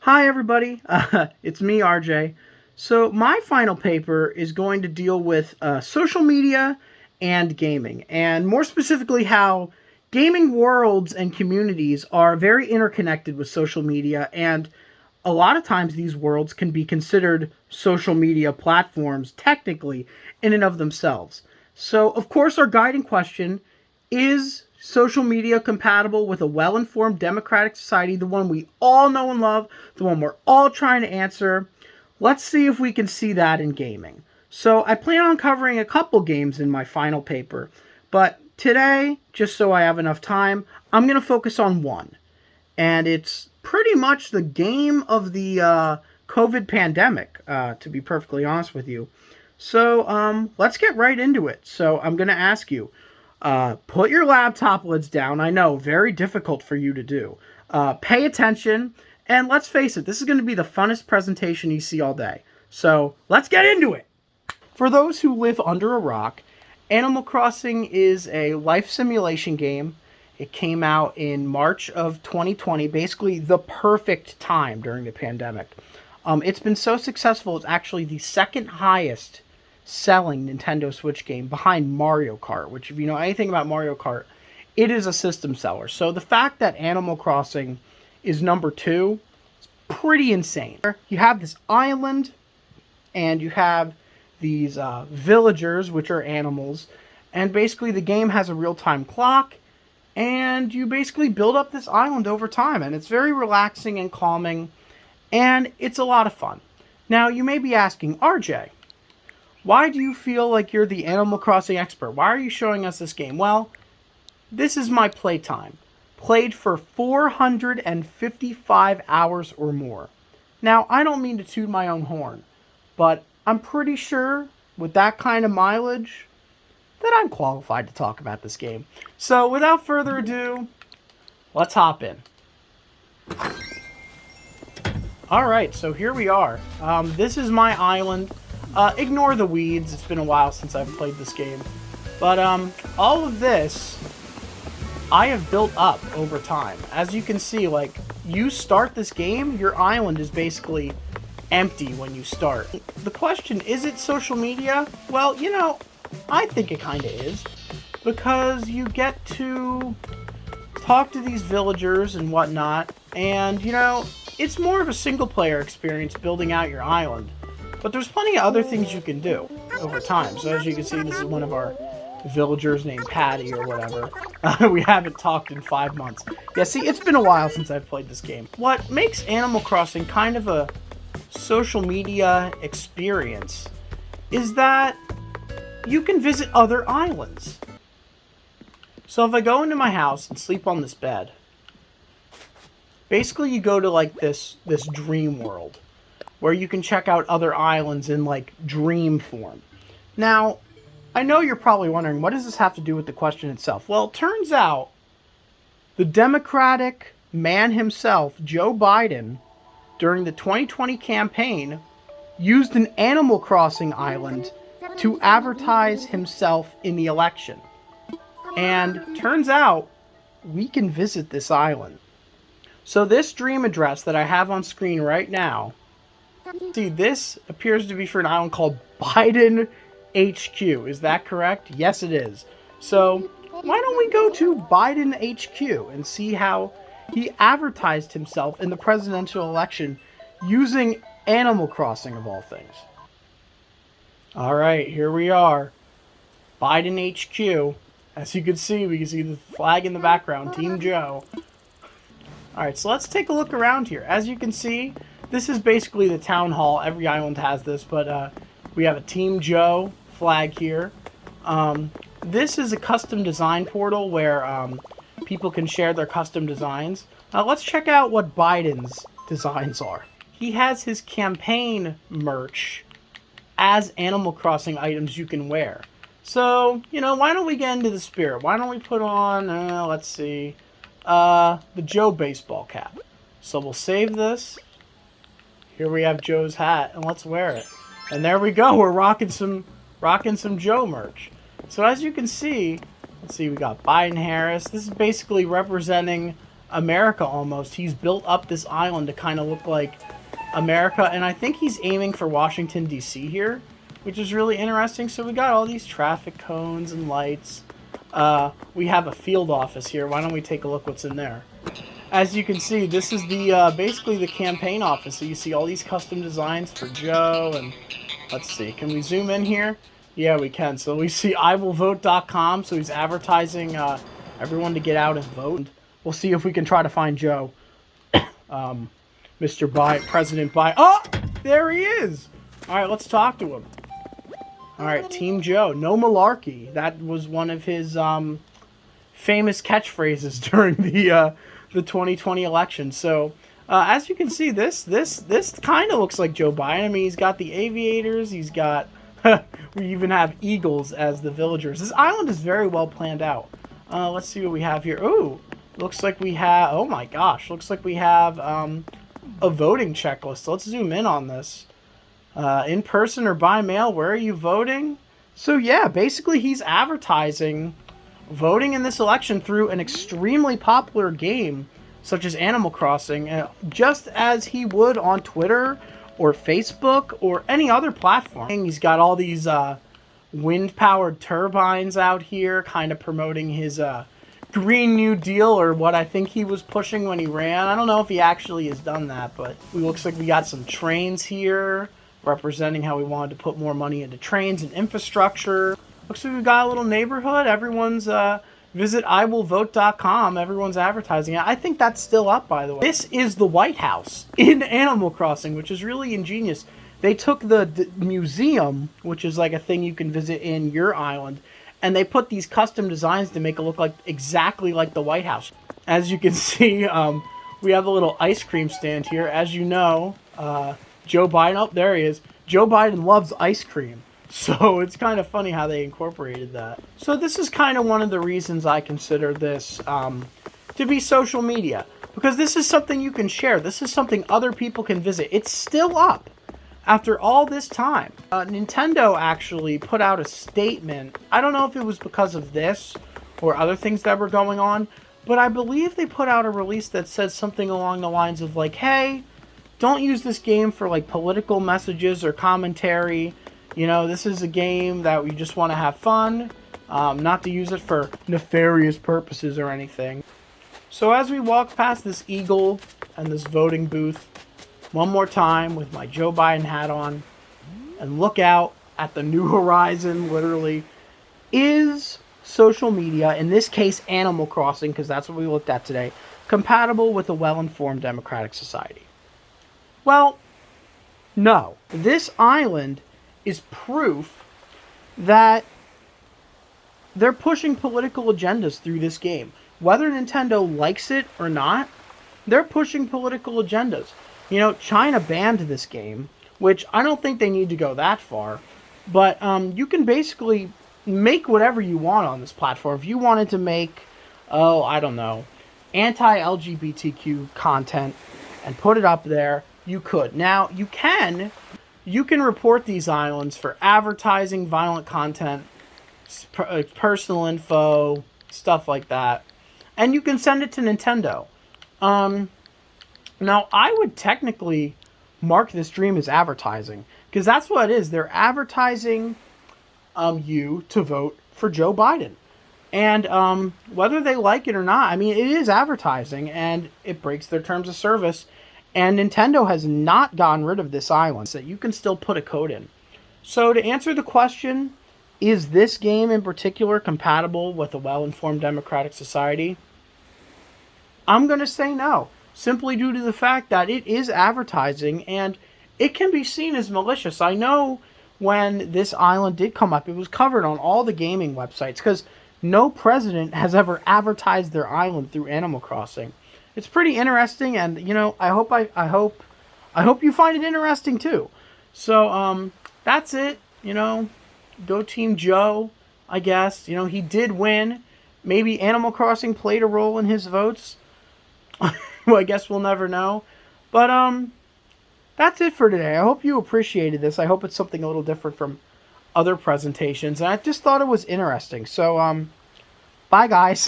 Hi, everybody. It's me, RJ. So, my final paper is going to deal with social media and gaming, and more specifically, how gaming worlds and communities are very interconnected with social media, and a lot of times these worlds can be considered social media platforms, technically, in and of themselves. So, of course, our guiding question is social media compatible with a well informed democratic society, the one we all know and love, the one we're all trying to answer? Let's see if we can see that in gaming. So, I plan on covering a couple games in my final paper, but today, just so I have enough time, I'm going to focus on one. And it's pretty much the game of the COVID pandemic, to be perfectly honest with you. So let's get right into it. So I'm going to ask you, put your laptop lids down. I know, very difficult for you to do. Pay attention, and let's face it, this is going to be the funnest presentation you see all day. So let's get into it. For those who live under a rock, Animal Crossing is a life simulation game. It came out in March of 2020, basically the perfect time during the pandemic. It's been so successful, it's actually the second highest selling Nintendo Switch game behind Mario Kart, which, if you know anything about Mario Kart, it is a system seller. So the fact that Animal Crossing is number 2 is pretty insane. You have this island, and you have these villagers, which are animals, and basically the game has a real-time clock, and you basically build up this island over time, and it's very relaxing and calming, and it's a lot of fun. Now, you may be asking, RJ, why do you feel like you're the Animal Crossing expert? Why are you showing us this game? Well, this is my playtime. Played for 455 hours or more. Now, I don't mean to toot my own horn, but I'm pretty sure with that kind of mileage that I'm qualified to talk about this game. So, without further ado, let's hop in. Alright, so here we are. This is my island. Ignore the weeds, it's been a while since I've played this game. But all of this, I have built up over time. As you can see, like, you start this game, your island is basically empty when you start. The question, is it social media? Well, you know, I think it kind of is, because you get to talk to these villagers and whatnot, and, you know, it's more of a single-player experience building out your island, but there's plenty of other things you can do over time. So as you can see, this is one of our villagers named Patty or whatever. We haven't talked in 5 months. Yeah, see, it's been a while since I've played this game. What makes Animal Crossing kind of a social media experience is that you can visit other islands. So if I go into my house and sleep on this bed, basically you go to like this dream world where you can check out other islands in like dream form. Now, I know you're probably wondering, what does this have to do with the question itself? Well, it turns out the Democratic man himself, Joe Biden, during the 2020 campaign, used an Animal Crossing island to advertise himself in the election. And turns out we can visit this island. So this dream address that I have on screen right now, see, this appears to be for an island called Biden HQ. Is that correct? Yes, it is. So why don't we go to Biden HQ and see how he advertised himself in the presidential election using Animal Crossing, of all things. Alright, here we are. Biden HQ. As you can see, we can see the flag in the background, Team Joe. Alright, so let's take a look around here. As you can see, this is basically the town hall. Every island has this, but we have a Team Joe flag here. This is a custom design portal where people can share their custom designs. Now let's check out what Biden's designs are. He has his campaign merch as Animal Crossing items you can wear. So, you know, why don't we get into the spirit? Why don't we put on, let's see, the Joe baseball cap. So we'll save this. Here we have Joe's hat, and let's wear it. And there we go, we're rocking some Joe merch. So as you can see, let's see, we got Biden Harris. This is basically representing America almost. He's built up this island to kind of look like America, and I think he's aiming for Washington, D.C. here, which is really interesting. So we got all these traffic cones and lights. We have a field office here. Why don't we take a look what's in there? As you can see, this is the basically the campaign office. So you see all these custom designs for Joe, and let's see, can we zoom in here? Yeah, we can. So we see iwillvote.com, so he's advertising everyone to get out and vote. We'll see if we can try to find Joe. Mr. President Biden. Oh, there he is. All right, let's talk to him. All right, Team Joe, no malarkey. That was one of his famous catchphrases during the 2020 election. So, as you can see, this kind of looks like Joe Biden. I mean, he's got the aviators. He's got we even have eagles as the villagers. This island is very well planned out. Let's see what we have here. Ooh, looks like we have. Oh my gosh, looks like we have a voting checklist. Let's zoom in on this. In person or by mail, where are you voting? So yeah, basically he's advertising voting in this election through an extremely popular game such as Animal Crossing, just as he would on Twitter or Facebook or any other platform. He's got all these wind-powered turbines out here, kind of promoting his Green New Deal, or what I think he was pushing when he ran. I don't know if he actually has done that, but it looks like we got some trains here, representing how we wanted to put more money into trains and infrastructure. Looks like we got a little neighborhood. Everyone's visit iwillvote.com. Everyone's advertising it. I think that's still up, by the way. This is the White House in Animal Crossing, which is really ingenious. They took the museum, which is like a thing you can visit in your island, and they put these custom designs to make it look like exactly like the White House. As you can see, we have a little ice cream stand here. As you know, Joe Biden, oh, there he is. Joe Biden loves ice cream. So it's kind of funny how they incorporated that. So this is kind of one of the reasons I consider this to be social media. Because this is something you can share. This is something other people can visit. It's still up after all this time. Nintendo actually put out a statement. I don't know if it was because of this or other things that were going on, but I believe they put out a release that said something along the lines of like, hey, don't use this game for like political messages or commentary. You know, this is a game that we just want to have fun, not to use it for nefarious purposes or anything. So as we walk past this eagle and this voting booth, one more time with my Joe Biden hat on, and look out at the new horizon, literally, is social media, in this case Animal Crossing, because that's what we looked at today, compatible with a well-informed democratic society? Well, no. This island is proof that they're pushing political agendas through this game. Whether Nintendo likes it or not, they're pushing political agendas. You know, China banned this game, which I don't think they need to go that far, but you can basically make whatever you want on this platform. If you wanted to make, oh, I don't know, anti-LGBTQ content and put it up there, you could. Now, you can report these islands for advertising, violent content, personal info, stuff like that. And you can send it to Nintendo. Now, I would technically mark this stream as advertising, because that's what it is. They're advertising you to vote for Joe Biden. And whether they like it or not, I mean, it is advertising, and it breaks their terms of service. And Nintendo has not gotten rid of this island, so you can still put a code in. So to answer the question, is this game in particular compatible with a well-informed democratic society? I'm going to say no, simply due to the fact that it is advertising and it can be seen as malicious. I know when this island did come up, it was covered on all the gaming websites because no president has ever advertised their island through Animal Crossing. It's pretty interesting, and you know, I hope you find it interesting too. So that's it. You know, go Team Joe, I guess. You know, he did win. Maybe Animal Crossing played a role in his votes. Well, I guess we'll never know. But that's it for today. I hope you appreciated this. I hope it's something a little different from other presentations. And I just thought it was interesting. So bye guys.